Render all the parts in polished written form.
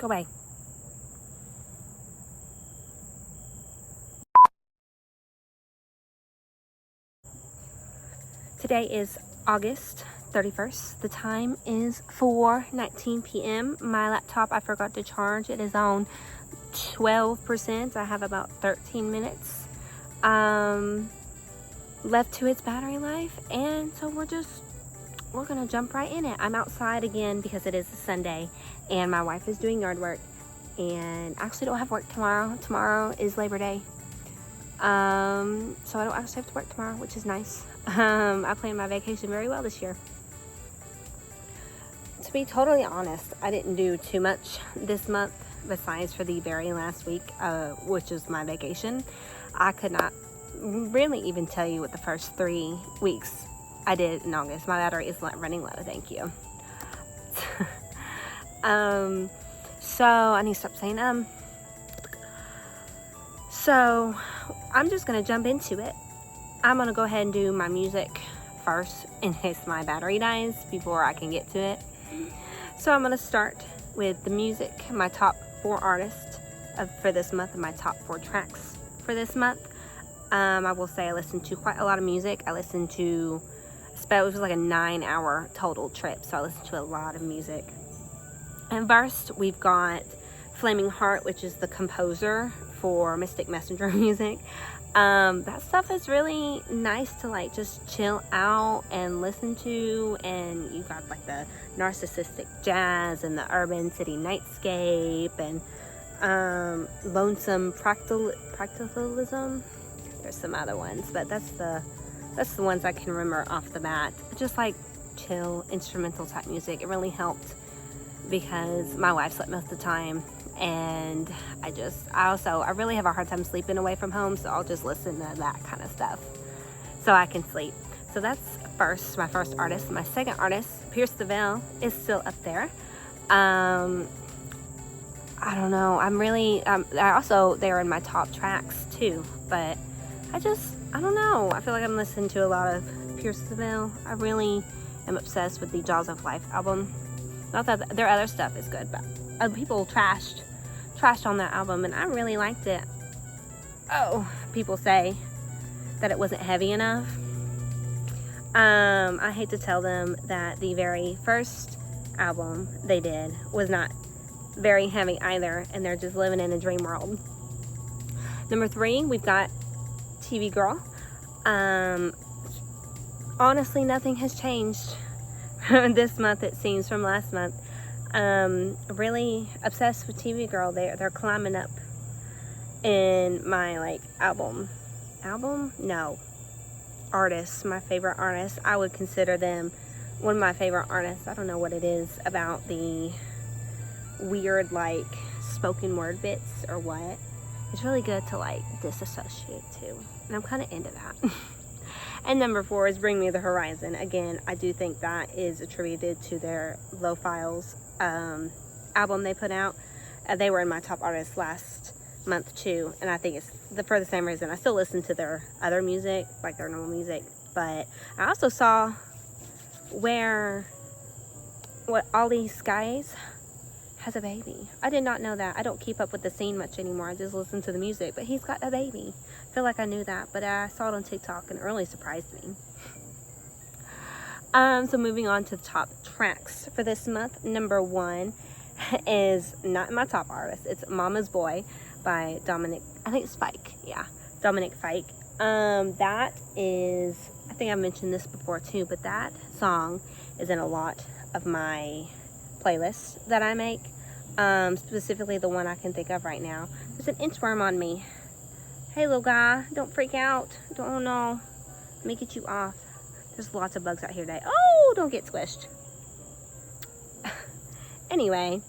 Go away. Today is August 31st. The time is 4:19 p.m. My laptop, I forgot to charge. It is on 12%. I have about 13 minutes left to its battery life, and so we're gonna jump right in it. I'm outside again because it is a Sunday and my wife is doing yard work, and I actually don't have work tomorrow. Tomorrow is Labor Day, so I don't actually have to work tomorrow, which is nice. I planned my vacation very well this year. To be totally honest, I didn't do too much this month besides for the very last week, which is my vacation. I could not really even tell you what the first 3 weeks I did in August. My battery is running low, thank you. So I need to stop saying so I'm just gonna jump into it. I'm gonna go ahead and do my music first in case my battery dies before I can get to it. So I'm gonna start with the music, my top 4 artists for this month, and my top 4 tracks for this month. I will say I listened to quite a lot of music. I listened to, it was like a 9-hour total trip, so I listened to a lot of music. And first, we've got Flaming Heart, which is the composer for Mystic Messenger music. That stuff is really nice to like just chill out and listen to, and you got like the narcissistic jazz and the urban city nightscape and lonesome practicalism. There's some other ones, but that's the ones I can remember off the bat. Just like chill instrumental type music. It really helped because my wife slept most of the time, and I really have a hard time sleeping away from home, so I'll just listen to that kind of stuff so I can sleep. So that's my first artist. My second artist, Pierce the Veil, is still up there. I don't know, they're in my top tracks too, but I don't know, I feel like I'm listening to a lot of Pierce the Veil. I really am obsessed with the Jaws of Life album. Not that their other stuff is good, but people trashed on that album, and I really liked it. Oh, people say that it wasn't heavy enough. I hate to tell them that the very first album they did was not very heavy either, and they're just living in a dream world. Number 3, we've got TV Girl. Honestly, nothing has changed this month, it seems, from last month. Really obsessed with TV Girl. They're climbing up in my like artists, my favorite artists. I would consider them one of my favorite artists. I don't know what it is about the weird like spoken word bits or what. It's really good to like disassociate too, and I'm kind of into that. And number 4 is Bring Me the Horizon. Again, I do think that is attributed to their Low Files album they put out. They were in my top artists last month too, and I think it's for the same reason. I still listen to their other music, like their normal music, but I also saw what Ollie Skies has a baby. I did not know that. I don't keep up with the scene much anymore. I just listen to the music, but he's got a baby. I feel like I knew that, but I saw it on TikTok and it really surprised me. So moving on to the top tracks for this month. Number 1 is not my top artist. It's Mama's Boy by Dominic Fike. That is, I think I mentioned this before too, but that song is in a lot of my playlists that I make, specifically the one I can think of right now. There's an inchworm on me. Hey little guy, don't freak out. Don't know. Let me get you off. There's lots of bugs out here today. Oh, don't get squished. Anyway,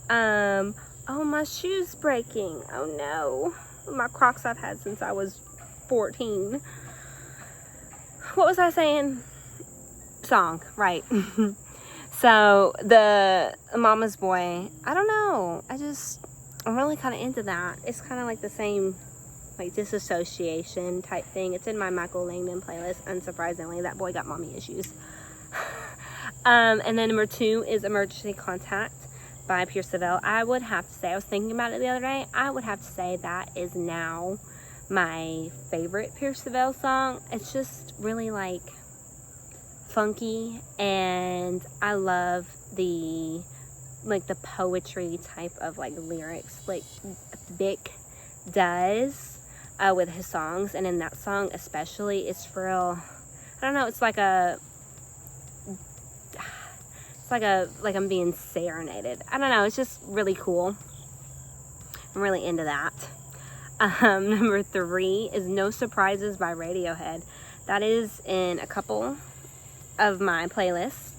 oh, my shoe's breaking. Oh no. My Crocs I've had since I was 14. What was I saying? Song, right. So the Mama's Boy, I don't know, I'm really kind of into that. It's kind of like the same like disassociation type thing. It's in my Michael Langdon playlist. Unsurprisingly, that boy got mommy issues. And then number 2 is Emergency Contact by Pierceville, I would have to say, I was thinking about it the other day, I would have to say that is now my favorite Pierceville song. It's just really like funky, and I love the poetry type of like lyrics like Vic does with his songs. And in that song especially, it's real, I don't know, it's like I'm being serenaded. I don't know, it's just really cool. I'm really into that. Number 3 is No Surprises by Radiohead. That is in a couple of my playlists.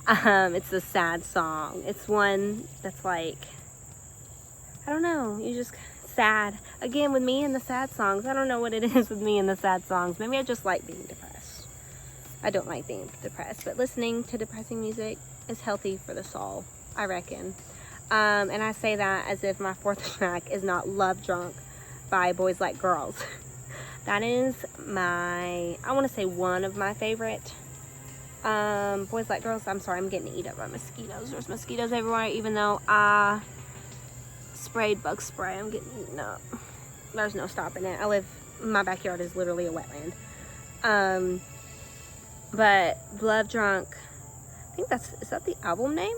It's a sad song. It's one that's like, I don't know, you just sad. Again, with me and the sad songs, I don't know what it is with me and the sad songs. Maybe I just like being depressed. I don't like being depressed, but listening to depressing music is healthy for the soul, I reckon. And I say that as if my 4th track is not Love Drunk by Boys Like Girls. That is I want to say one of my favorite Boys Like Girls. I'm sorry, I'm getting eaten up by mosquitoes. There's mosquitoes everywhere, even though I sprayed bug spray. I'm getting eaten up. There's no stopping it. My backyard is literally a wetland. But Love Drunk, I think is that the album name?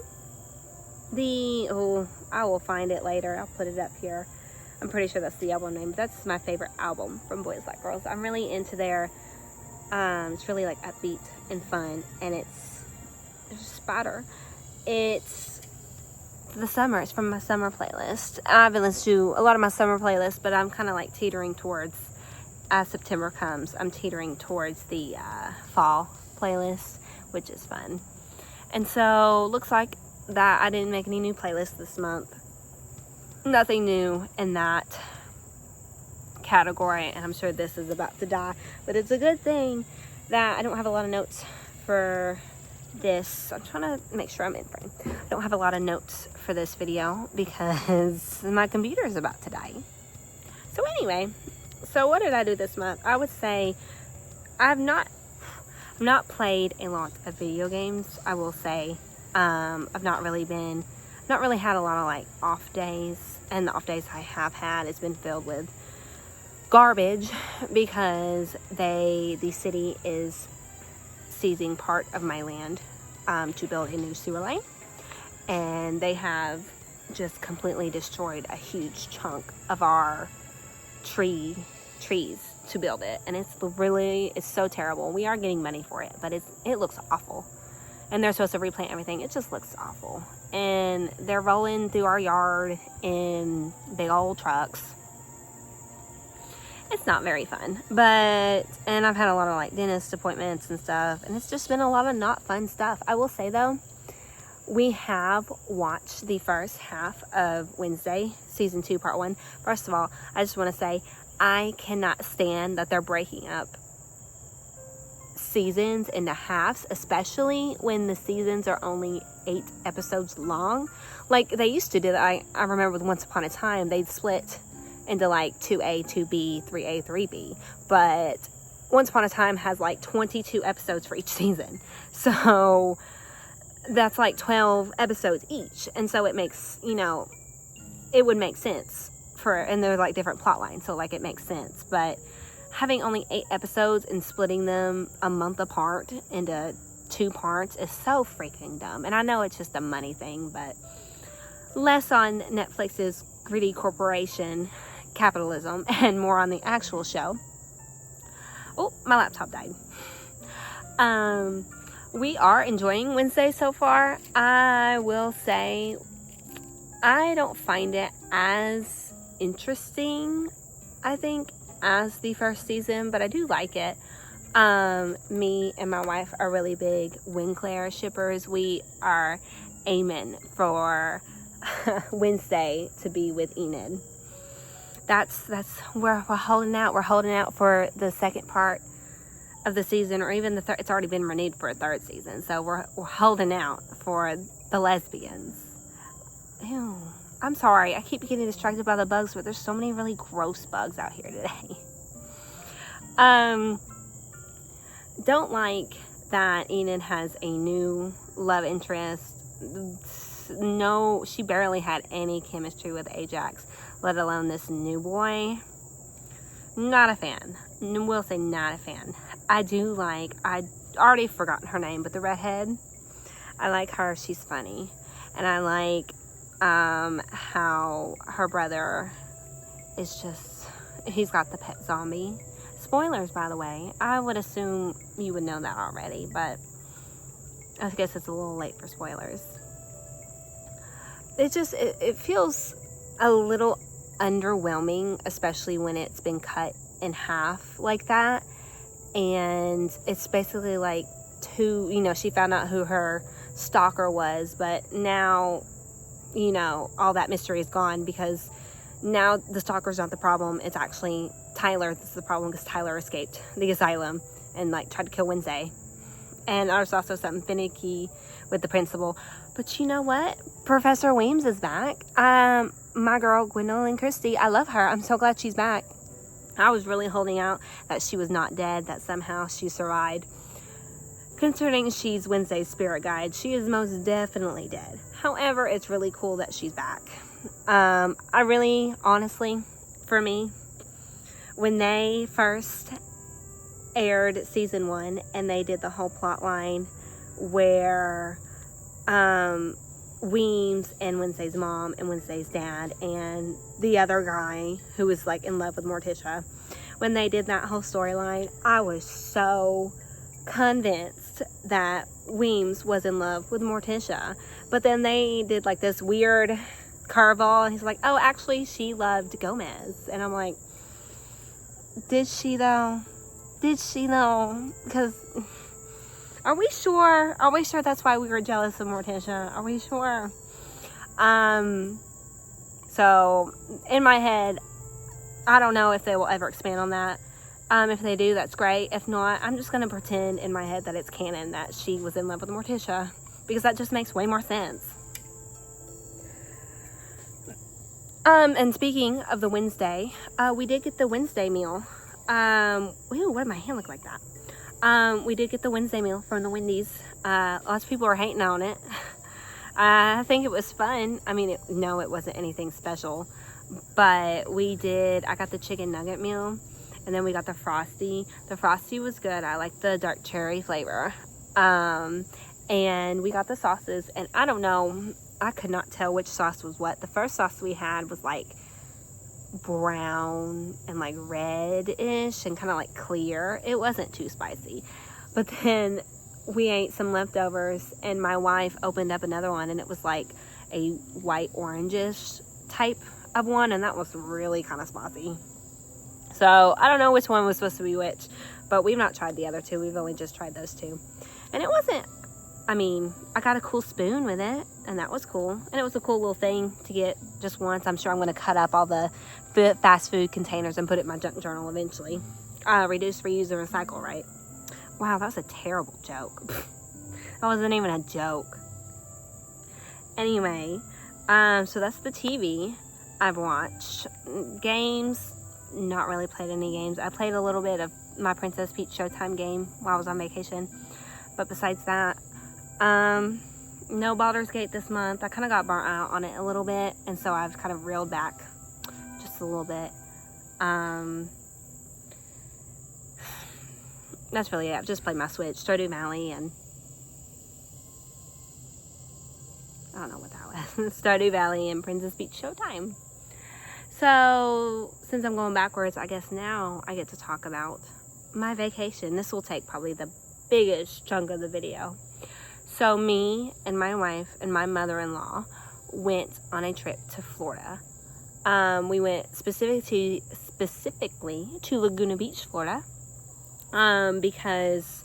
I will find it later. I'll put it up here. I'm pretty sure that's the album name, but that's my favorite album from Boys Like Girls. I'm really into their, it's really like upbeat and fun, and it's a spider. It's the summer. It's from my summer playlist. I've been listening to a lot of my summer playlists, but I'm kind of like teetering towards, as September comes, I'm teetering towards the fall playlist, which is fun. And so, looks like that I didn't make any new playlists this month. Nothing new in that category, and I'm sure this is about to die, but it's a good thing that I don't have a lot of notes for this. I'm trying to make sure I'm in frame. I don't have a lot of notes for this video because my computer is about to die. So anyway, what did I do this month? I would say I've not played a lot of video games. I will say I've not really had a lot of like off days, and the off days I have had has been filled with garbage because the city is seizing part of my land to build a new sewer line, and they have just completely destroyed a huge chunk of our trees to build it, and it's so terrible. We are getting money for it, but it looks awful. And they're supposed to replant everything. It just looks awful. And they're rolling through our yard in big old trucks. It's not very fun. And I've had a lot of like dentist appointments and stuff. And it's just been a lot of not fun stuff. I will say though, we have watched the first half of Wednesday, season 2, part 1. First of all, I just want to say, I cannot stand that they're breaking up seasons into halves, especially when the seasons are only 8 episodes long. Like they used to do that. I remember with Once Upon a Time, they'd split into like 2A, 2B, 3A, 3B. But Once Upon a Time has like 22 episodes for each season. So that's like 12 episodes each. And so it makes, it would make sense and they're like different plot lines. So like it makes sense. But having only 8 episodes and splitting them a month apart into 2 parts is so freaking dumb. And I know it's just a money thing, but less on Netflix's greedy corporation capitalism and more on the actual show. Oh, my laptop died. We are enjoying Wednesday so far. I will say I don't find it as interesting, I think, as the first season, but I do like it. Me and my wife are really big Winclair shippers. We are aiming for Wednesday to be with Enid. That's we're holding out. We're holding out for the second part of the season, or even the third. It's already been renewed for a 3rd season, so we're holding out for the lesbians. Ew. I'm sorry, I keep getting distracted by the bugs, but there's so many really gross bugs out here today. Don't like that Enid has a new love interest. no, she barely had any chemistry with Ajax, let alone this new boy. Not a fan. Will say not a fan. I already forgotten her name, but the redhead, I like her. She's funny. And I like how her brother is just, he's got the pet zombie. Spoilers, by the way. I would assume you would know that already, but I guess it's a little late for spoilers. It feels a little underwhelming, especially when it's been cut in half like that. And it's basically like she found out who her stalker was, but now, all that mystery is gone, because now the stalker's not the problem. It's actually Tyler that's the problem, because Tyler escaped the asylum and tried to kill Wednesday. And there's also something finicky with the principal. But you know what? Professor Weems is back. My girl, Gwendolyn Christie, I love her. I'm so glad she's back. I was really holding out that she was not dead, that somehow she survived. Considering she's Wednesday's spirit guide, she is most definitely dead. However, it's really cool that she's back. I really, honestly, for me, when they first aired season 1 and they did the whole plot line where Weems and Wednesday's mom and Wednesday's dad and the other guy who was in love with Morticia, when they did that whole storyline, I was so convinced that Weems was in love with Morticia. But then they did this weird curveball, and he's like, oh, actually she loved Gomez. And I'm like, did she though? Because are we sure that's why we were jealous of Morticia? Are we sure? So in my head, I don't know if they will ever expand on that. If they do, that's great. If not, I'm just going to pretend in my head that it's canon that she was in love with Morticia, because that just makes way more sense. And speaking of the Wednesday, we did get the Wednesday meal. Ew, why did my hand look like that? We did get the Wednesday meal from the Wendy's. Lots of people are hating on it. I think it was fun. I mean, no, it wasn't anything special, but I got the chicken nugget meal, and then we got the Frosty. The Frosty was good. I like the dark cherry flavor. And we got the sauces, and I don't know, I could not tell which sauce was what. The first sauce we had was brown and red-ish and kind of clear. It wasn't too spicy. But then we ate some leftovers, and my wife opened up another one, and it was a white orangish type of one, and that was really kind of spicy. So I don't know which one was supposed to be which, but we've not tried the other two. We've only just tried those two, and it wasn't, I got a cool spoon with it, and that was cool. And it was a cool little thing to get just once. I'm sure I'm going to cut up all the fast food containers and put it in my junk journal eventually. Reduce, reuse, and recycle, right? Wow, that was a terrible joke. That wasn't even a joke. Anyway, so that's the TV I've watched. Games, not really played any games. I played a little bit of my Princess Peach Showtime game while I was on vacation. But besides that, no Baldur's Gate this month. I kind of got burnt out on it a little bit, and so I've kind of reeled back just a little bit. That's really it. I've just played my Switch, Stardew Valley, and I don't know what that was. Stardew Valley and Princess Peach Showtime. So since I'm going backwards, I guess now I get to talk about my vacation. This will take probably the biggest chunk of the video. So me and my wife and my mother-in-law went on a trip to Florida. We went specifically to Laguna Beach, Florida, because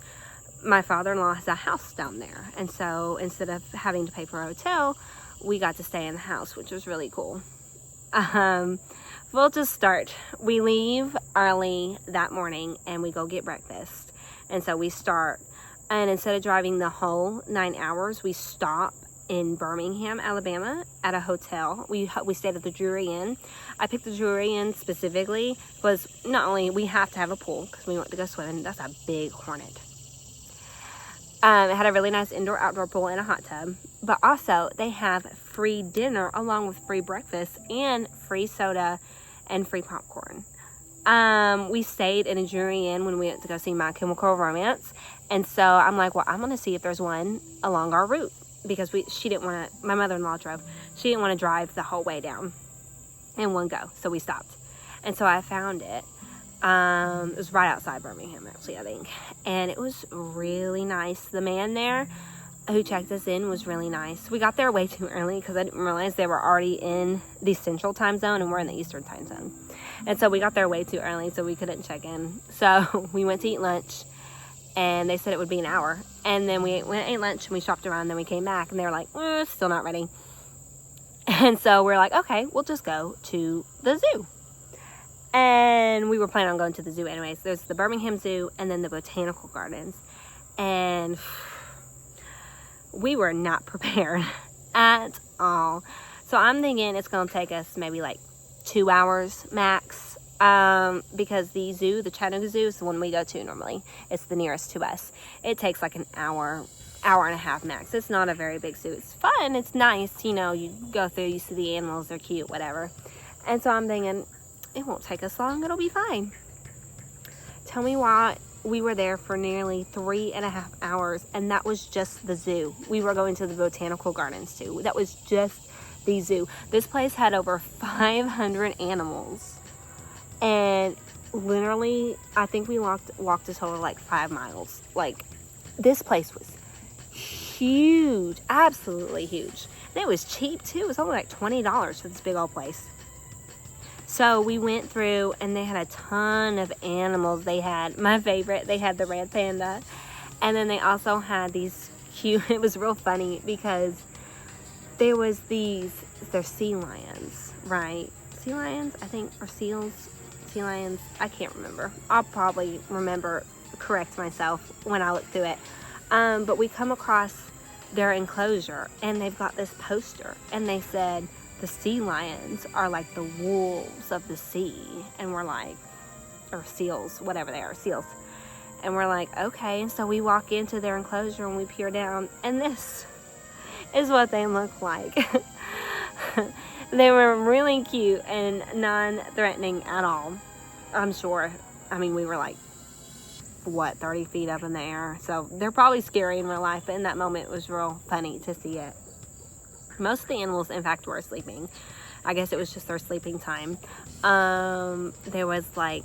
my father-in-law has a house down there. And so instead of having to pay for a hotel, we got to stay in the house, which was really cool. We'll just start. We leave early that morning and we go get breakfast. And so we start, and instead of driving the whole 9 hours, we stop in Birmingham, Alabama at a hotel. We stayed at the Drury Inn. I picked the Drury Inn specifically because not only we have to have a pool because we want to go swimming. That's a big Hornet. It had a really nice indoor-outdoor pool and a hot tub. but also they have free dinner along with free breakfast and free soda and free popcorn. We stayed in a Drury Inn when we went to go see My Chemical Romance. And so I'm like, well, I'm going to see if there's one along our route. Because she didn't want to, my mother-in-law drove. She didn't want to drive the whole way down in one go. So we stopped. And so I found it. It was right outside Birmingham, actually, I think. And it was really nice. The man there who checked us in was really nice. We got there way too early because I didn't realize they were already in the central time zone and we're in the eastern time zone. And so we got there way too early, so we couldn't check in. So we went to eat lunch, and they said it would be an hour. And then we went and ate lunch, and we shopped around, and then we came back, and they were like, still not ready. And so we're like, okay, we'll just go to the zoo. And we were planning on going to the zoo anyways. There's the Birmingham Zoo and then the Botanical Gardens. And we were not prepared at all. So I'm thinking it's going to take us maybe like 2 hours max, because the zoo, the Chattanooga Zoo, is the one we go to normally. It's the nearest to us. It takes like an hour and a half max. It's not a very big zoo. It's fun. It's nice. You know, you go through, you see the animals, they're cute, whatever. And so I'm thinking, it won't take us long. It'll be fine. Tell me why we were there for nearly 3.5 hours, and that was just the zoo. We were going to the Botanical Gardens too. That was just the zoo. This place had over 500 animals, and literally I think we walked a total of like 5 miles. Like, this place was huge, absolutely huge, and it was cheap too. It was only like $20 for this big old place. So we went through, and they had a ton of animals. They had my favorite, they had the red panda, and then they also had these cute, it was real funny because there was they're sea lions, right? Sea lions, I think, or seals, sea lions, I can't remember. I'll probably correct myself when I look through it. But we come across their enclosure, and they've got this poster, and they said, the sea lions are like the wolves of the sea. And we're like, or seals, whatever they are, seals. And we're like, okay. And so we walk into their enclosure and we peer down, and this is what they look like. They were really cute and non-threatening at all. I'm sure. I mean, we were like, 30 feet up in the air. So they're probably scary in real life, but in that moment it was real funny to see it. Most of the animals, in fact, were sleeping. I guess it was just their sleeping time. There was like,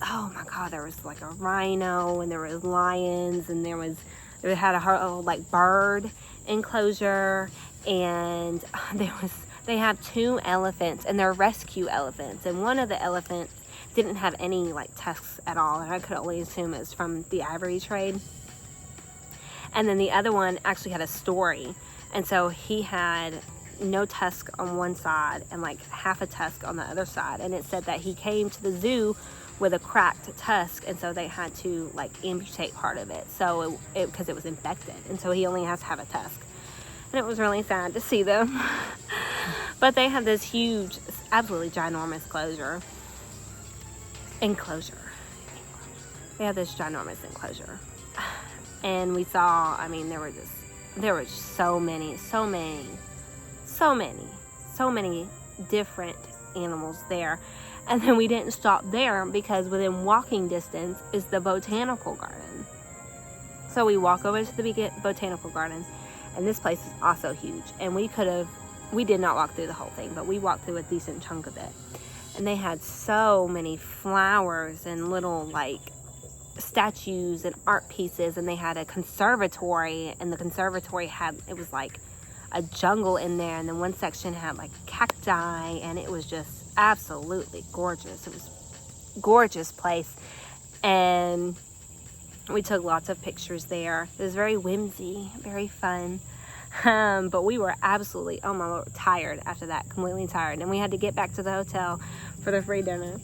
oh my God, there was like a rhino, and there was lions, and they had a whole like bird enclosure, and they have 2 elephants, and they're rescue elephants, and one of the elephants didn't have any like tusks at all, and I could only assume it's from the ivory trade. And then the other one actually had a story. And so he had no tusk on one side and like half a tusk on the other side. And it said that he came to the zoo with a cracked tusk, and so they had to like amputate part of it. So because it was infected. And so he only has to have a tusk. And it was really sad to see them. But they had this huge, absolutely ginormous enclosure. They had this ginormous enclosure. And we saw, I mean, there were so many different animals there. And then we didn't stop there because within walking distance is the Botanical Garden. So we walk over to the Botanical Garden, and this place is also huge. And we did not walk through the whole thing, but we walked through a decent chunk of it. And they had so many flowers and little like statues and art pieces, and they had a conservatory, and the conservatory it was like a jungle in there, and then one section had like cacti, and it was just absolutely gorgeous. It was a gorgeous place, and we took lots of pictures there. It was very whimsy, very fun. But we were absolutely, oh my Lord, tired after that, completely tired, and we had to get back to the hotel for the free dinner.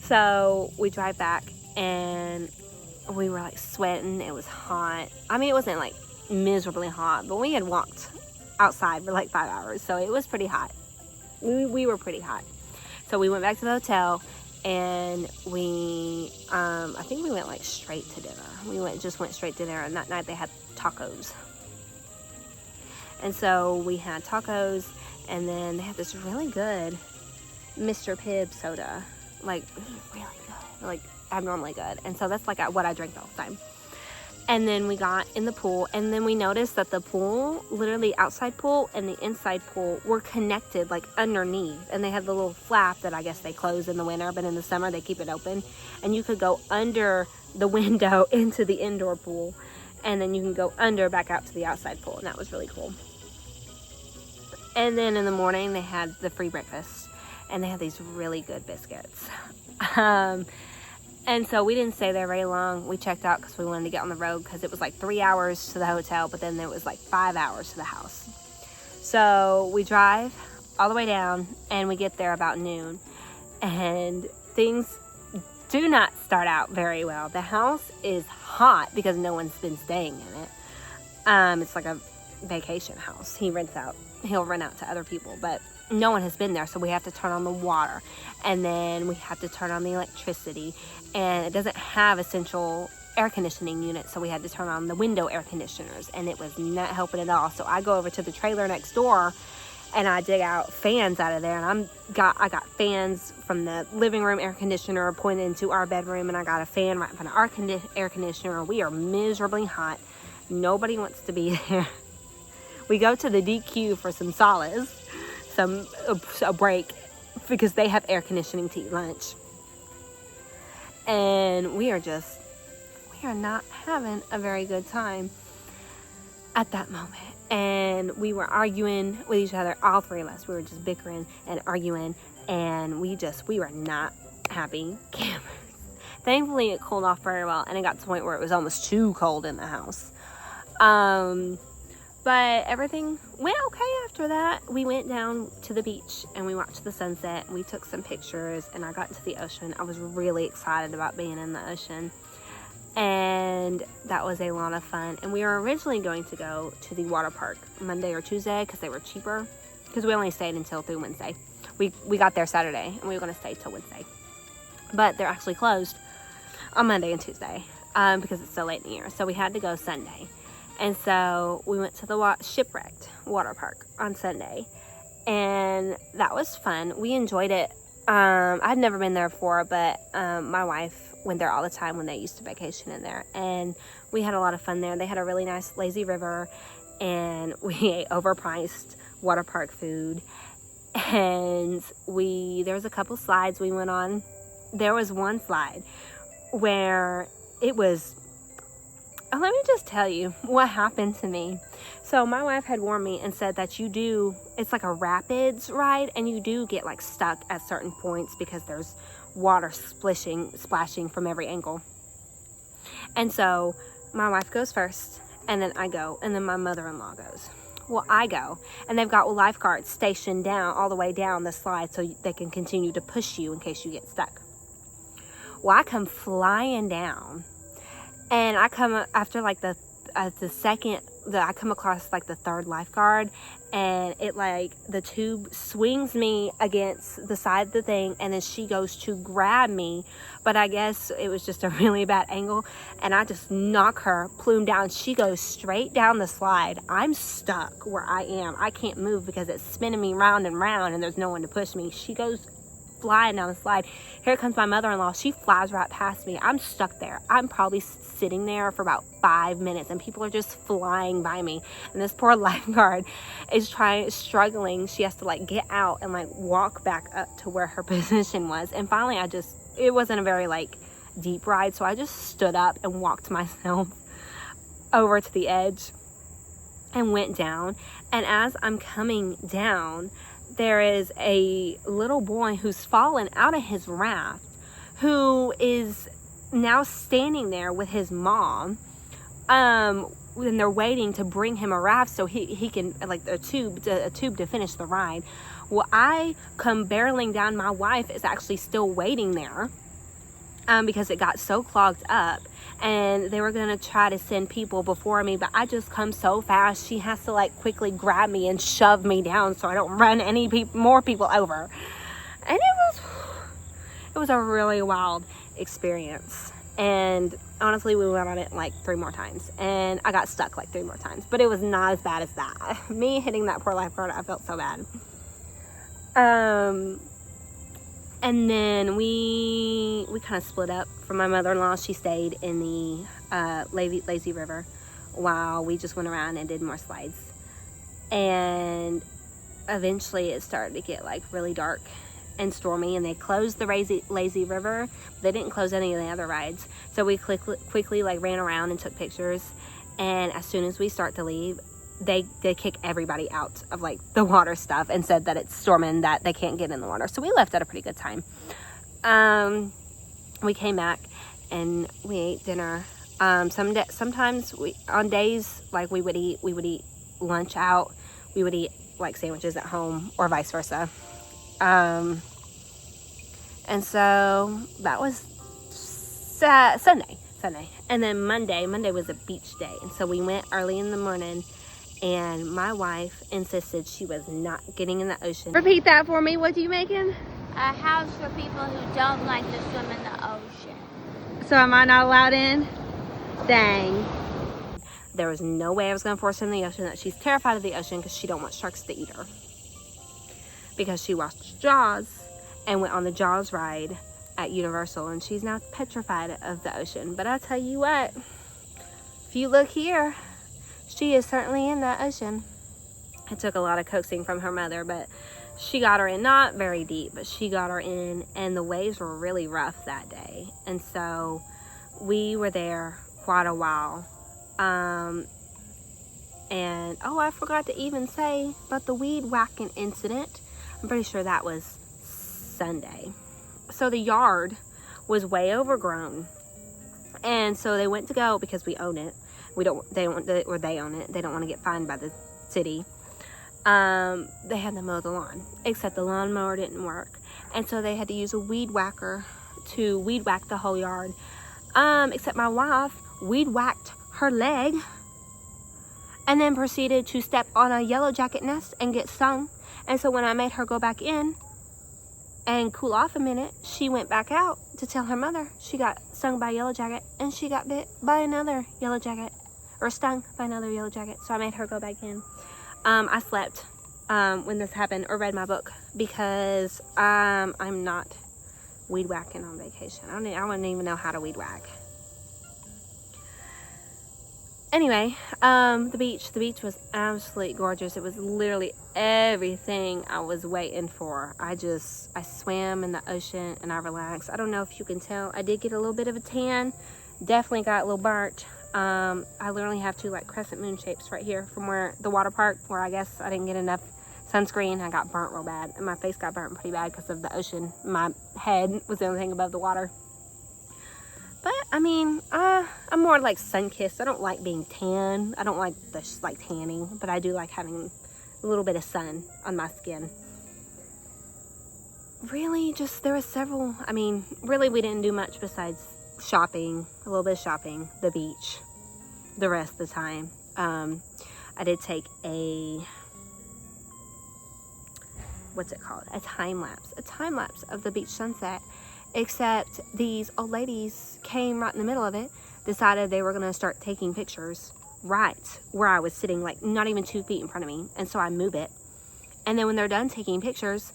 So we drive back, and we were like sweating. It was hot. I mean, it wasn't like miserably hot, but we had walked outside for like 5 hours, so it was pretty hot. We were pretty hot. So we went back to the hotel, and we I think we went like straight to dinner. We just went straight to dinner, and that night they had tacos. And so we had tacos, and then they had this really good Mr. Pibb soda. Like, really good. Like, abnormally good. And so that's like what I drink all the time. And then we got in the pool, and then we noticed that the pool, literally outside pool and the inside pool, were connected like underneath. And they had the little flap that I guess they close in the winter, but in the summer they keep it open. And you could go under the window into the indoor pool, and then you can go under back out to the outside pool. And that was really cool. And then in the morning they had the free breakfast, and they had these really good biscuits. And so we didn't stay there very long. We checked out because we wanted to get on the road, because it was like 3 hours to the hotel, but then it was like 5 hours to the house. So we drive all the way down, and we get there about noon, and things do not start out very well. The house is hot because no one's been staying in it. It's like a vacation house. He'll rent out to other people, but no one has been there. So we have to turn on the water, and then we have to turn on the electricity, and it doesn't have a central air conditioning unit, so we had to turn on the window air conditioners, and it was not helping at all. So I go over to the trailer next door, and I dig out fans out of there, and I got fans from the living room air conditioner pointed into our bedroom, and I got a fan right from our air conditioner. We are miserably hot. Nobody wants to be there. We go to the DQ for some solace, a break, because they have air conditioning to eat lunch. And we are not having a very good time at that moment. And we were arguing with each other, all three of us. We were just bickering and arguing, and we were not happy campers. Thankfully, it cooled off very well, and it got to the point where it was almost too cold in the house. But everything went okay after that. We went down to the beach, and we watched the sunset, and we took some pictures, and I got into the ocean. I was really excited about being in the ocean, and that was a lot of fun. And we were originally going to go to the water park Monday or Tuesday because they were cheaper, because we only stayed until through Wednesday. We got there Saturday, and we were going to stay till Wednesday, but they're actually closed on Monday and Tuesday because it's so late in the year. So we had to go Sunday. And so we went to the Shipwrecked water park on Sunday, and that was fun. We enjoyed it. I'd never been there before, but my wife went there all the time when they used to vacation in there, and we had a lot of fun there. They had a really nice lazy river, and we ate overpriced water park food, and there was a couple slides we went on. There was one slide where it was, let me just tell you what happened to me. So my wife had warned me and said that it's like a rapids ride, and you do get like stuck at certain points because there's water splashing from every angle. And so my wife goes first, and then I go, and then my mother-in-law goes. Well, I go, and they've got lifeguards stationed down all the way down the slide so they can continue to push you in case you get stuck. Well, I come flying down, and I come after like I come across like the third lifeguard, and the tube swings me against the side of the thing, and then she goes to grab me, but I guess it was just a really bad angle, and I just knock her plume down. She goes straight down the slide. I'm stuck where I am. I can't move because it's spinning me round and round, and there's no one to push me. She goes flying down the slide. Here comes my mother-in-law. She flies right past me. I'm stuck there. I'm probably sitting there for about 5 minutes, and people are just flying by me, and this poor lifeguard is struggling. She has to like get out and like walk back up to where her position was, and finally it wasn't a very like deep ride, so I just stood up and walked myself over to the edge and went down. And as I'm coming down, there is a little boy who's fallen out of his raft, who is now standing there with his mom, and they're waiting to bring him a raft so he can, like a tube to finish the ride. Well, I come barreling down. My wife is actually still waiting there because it got so clogged up, and they were going to try to send people before me, but I just come so fast. She has to like quickly grab me and shove me down so I don't run more people over. And it was a really wild experience. And honestly, we went on it like 3 more times, and I got stuck like 3 more times, but it was not as bad as that. Me hitting that poor lifeguard, I felt so bad. And then we kind of split up from my mother-in-law. She stayed in the lazy river while we just went around and did more slides. And eventually it started to get like really dark and stormy, and they closed the lazy river. They didn't close any of the other rides, so we quickly like ran around and took pictures. And as soon as we start to leave, they kick everybody out of like the water stuff and said that it's storming, that they can't get in the water. So we left at a pretty good time. We came back and we ate dinner. Sometimes on days like we would eat lunch out. We would eat like sandwiches at home, or vice versa. And so that was Sunday. And then Monday was a beach day. And so we went early in the morning, and my wife insisted she was not getting in the ocean. Repeat that for me. What are you making? A house for people who don't like to swim in the ocean. So am I not allowed in? Dang. There was no way I was going to force her in the ocean. That she's terrified of the ocean because she don't want sharks to eat her. Because she watched Jaws and went on the Jaws ride at Universal, and she's now petrified of the ocean. But I tell you what, if you look here, she is certainly in the ocean. It took a lot of coaxing from her mother, but she got her in. Not very deep, but she got her in, and the waves were really rough that day. And so we were there quite a while. And oh, I forgot to even say about the weed whacking incident. I'm pretty sure that was Sunday. So the yard was way overgrown, and so they went to go, because we own it. They own it. They don't want to get fined by the city. They had to mow the lawn, except the lawnmower didn't work, and so they had to use a weed whacker to weed whack the whole yard. Except my wife weed whacked her leg, and then proceeded to step on a yellow jacket nest and get stung. And so when I made her go back in and cool off a minute, she went back out to tell her mother she got stung by a yellow jacket, and she got bit by another yellow jacket, or stung by another yellow jacket. So I made her go back in. I slept when this happened, or read my book, because I'm not weed whacking on vacation. I wouldn't even know how to weed whack. Anyway, the beach was absolutely gorgeous. It was literally everything I was waiting for. I swam in the ocean and I relaxed. I don't know if you can tell, I did get a little bit of a tan. Definitely got a little burnt. I literally have 2 like crescent moon shapes right here from where the water park, where I guess I didn't get enough sunscreen. I got burnt real bad, and my face got burnt pretty bad because of the ocean. My head was the only thing above the water. But I mean, I'm more like sun-kissed. I don't like being tan. I don't like tanning, but I do like having a little bit of sun on my skin. Really, there was several. I mean, really, we didn't do much besides shopping, a little bit of shopping, the beach, the rest of the time. I did take a, what's it called? A time lapse of the beach sunset. Except these old ladies came right in the middle of it, decided they were going to start taking pictures right where I was sitting, like not even 2 feet in front of me. And so I move it. And then when they're done taking pictures,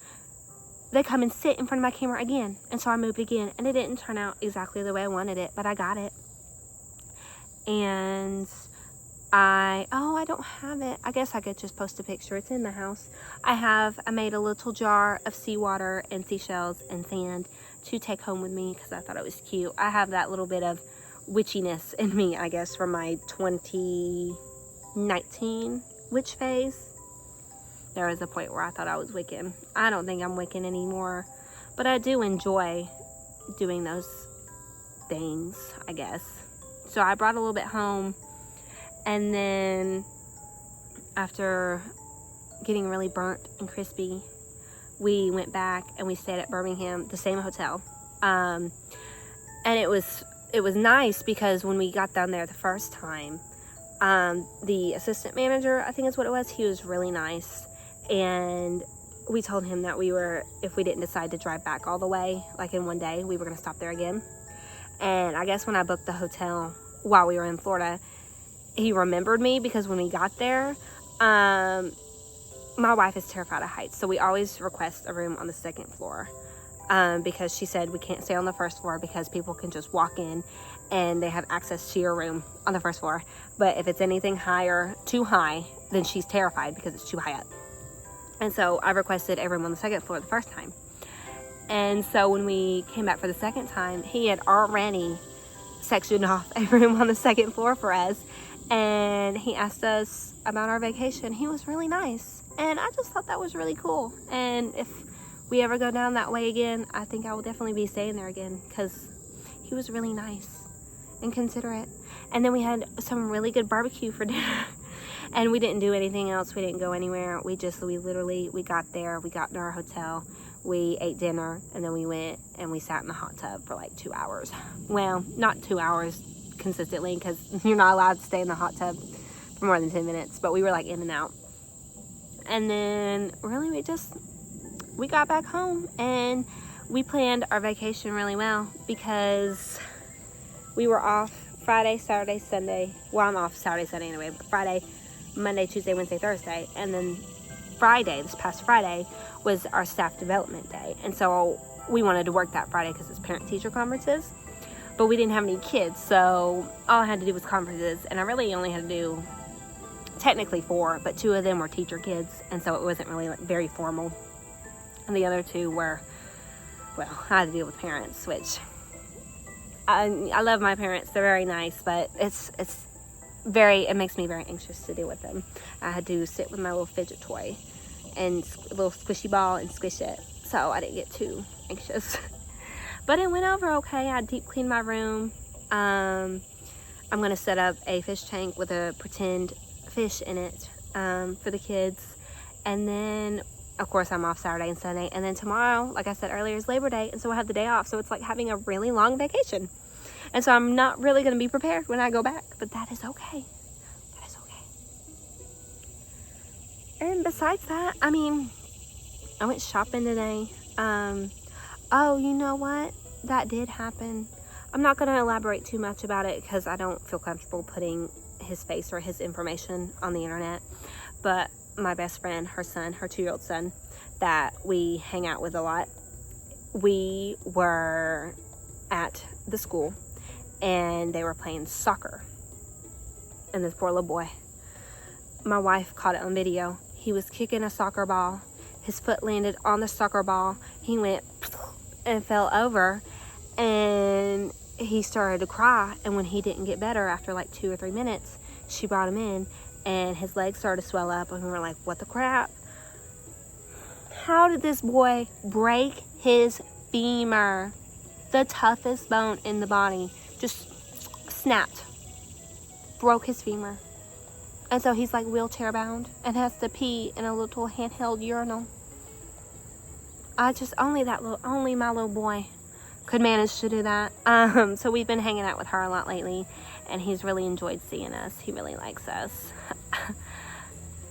they come and sit in front of my camera again. And so I moved again. And it didn't turn out exactly the way I wanted it, but I got it. And I don't have it. I guess I could just post a picture. It's in the house. I made a little jar of seawater and seashells and sand to take home with me because I thought it was cute. I have that little bit of witchiness in me, I guess, from my 2019 witch phase. There was a point where I thought I was Wiccan. I don't think I'm Wiccan anymore, but I do enjoy doing those things, I guess. So I brought a little bit home, and then after getting really burnt and crispy, we went back and we stayed at Birmingham, the same hotel. And it was nice because when we got down there the first time, the assistant manager, I think is what it was, he was really nice. And we told him that if we didn't decide to drive back all the way, like in one day, we were going to stop there again. And I guess when I booked the hotel while we were in Florida, he remembered me because when we got there, my wife is terrified of heights. So we always request a room on the second floor. Because she said we can't stay on the first floor because people can just walk in and they have access to your room on the first floor. But if it's anything higher, too high, then she's terrified because it's too high up. And so I requested a room on the second floor the first time. And so when we came back for the second time, he had already sectioned off a room on the second floor for us. And he asked us about our vacation. He was really nice. And I just thought that was really cool. And if we ever go down that way again, I think I will definitely be staying there again because he was really nice and considerate. And then we had some really good barbecue for dinner. And we didn't do anything else. We didn't go anywhere. We got there, we got to our hotel, we ate dinner, and then we went and we sat in the hot tub for like 2 hours. Well, not 2 hours consistently because you're not allowed to stay in the hot tub for more than 10 minutes, but we were like in and out. And then really we got back home and we planned our vacation really well because we were off Friday, Saturday, Sunday. Well, I'm off Saturday, Sunday anyway, but Friday, Monday, Tuesday, Wednesday, Thursday. And then Friday, this past Friday, was our staff development day. And so we wanted to work that Friday because it's parent-teacher conferences. But we didn't have any kids, so all I had to do was conferences. And I really only had to do technically 4, but 2 of them were teacher kids. And so it wasn't really like very formal. And the other 2 were, well, I had to deal with parents, which I love my parents. They're very nice, but it makes me very anxious to deal with them. I had to sit with my little fidget toy and a little squishy ball and squish it, so I didn't get too anxious. But it went over okay. I deep cleaned my room. I'm gonna set up a fish tank with a pretend fish in it for the kids, and then of course I'm off Saturday and Sunday, and then tomorrow, like I said earlier, is Labor Day, and so I have the day off. So it's like having a really long vacation. And so I'm not really going to be prepared when I go back, but that is okay. That is okay. And besides that, I mean, I went shopping today. Oh, you know what? That did happen. I'm not going to elaborate too much about it because I don't feel comfortable putting his face or his information on the internet. But my best friend, her son, her 2-year-old son, that we hang out with a lot, we were at the school and they were playing soccer. And this poor little boy, my wife caught it on video. He was kicking a soccer ball. His foot landed on the soccer ball. He went and fell over and he started to cry. And when he didn't get better after like 2 or 3 minutes, she brought him in and his legs started to swell up and we were like, what the crap? How did this boy break his femur? The toughest bone in the body just snapped, broke his femur. And so he's like wheelchair bound and has to pee in a little handheld urinal. Only my little boy could manage to do that. So we've been hanging out with her a lot lately and he's really enjoyed seeing us. He really likes us.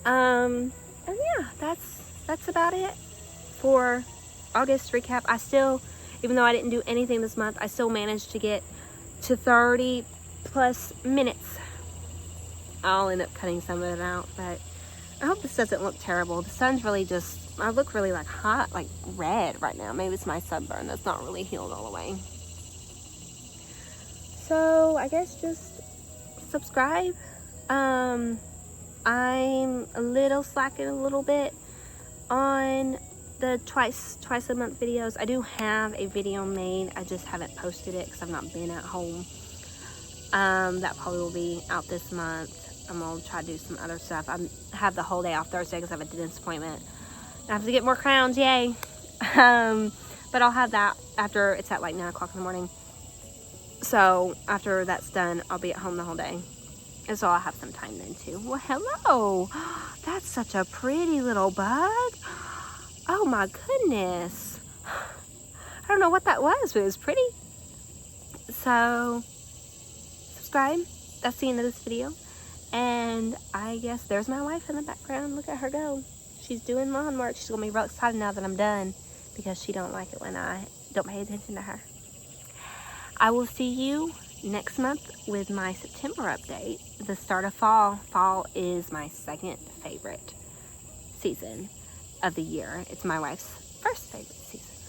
And yeah, that's about it for August recap. I still, even though I didn't do anything this month, I still managed to get to 30 plus minutes. I'll end up cutting some of it out, but I hope this doesn't look terrible. The sun's really I look really like hot, like red right now. Maybe it's my sunburn that's not really healed all the way. So I guess just subscribe. I'm a little slacking a little bit on the twice a month videos. I do have a video made. I just haven't posted it because I've not been at home. That probably will be out this month. I'm gonna try to do some other stuff. I have the whole day off Thursday because I have a dentist appointment. I have to get more crowns, yay. But I'll have that after it's at like 9 o'clock in the morning. So after that's done, I'll be at home the whole day. And so I'll have some time then too. Well, hello. That's such a pretty little bug. Oh my goodness. I don't know what that was, but it was pretty. So subscribe. That's the end of this video. And I guess there's my wife in the background. Look at her go. She's doing lawn work. She's gonna be real excited now that I'm done because she don't like it when I don't pay attention to her. I will see you next month with my September update. The start of fall. Fall is my second favorite season of the year. It's my wife's first favorite season.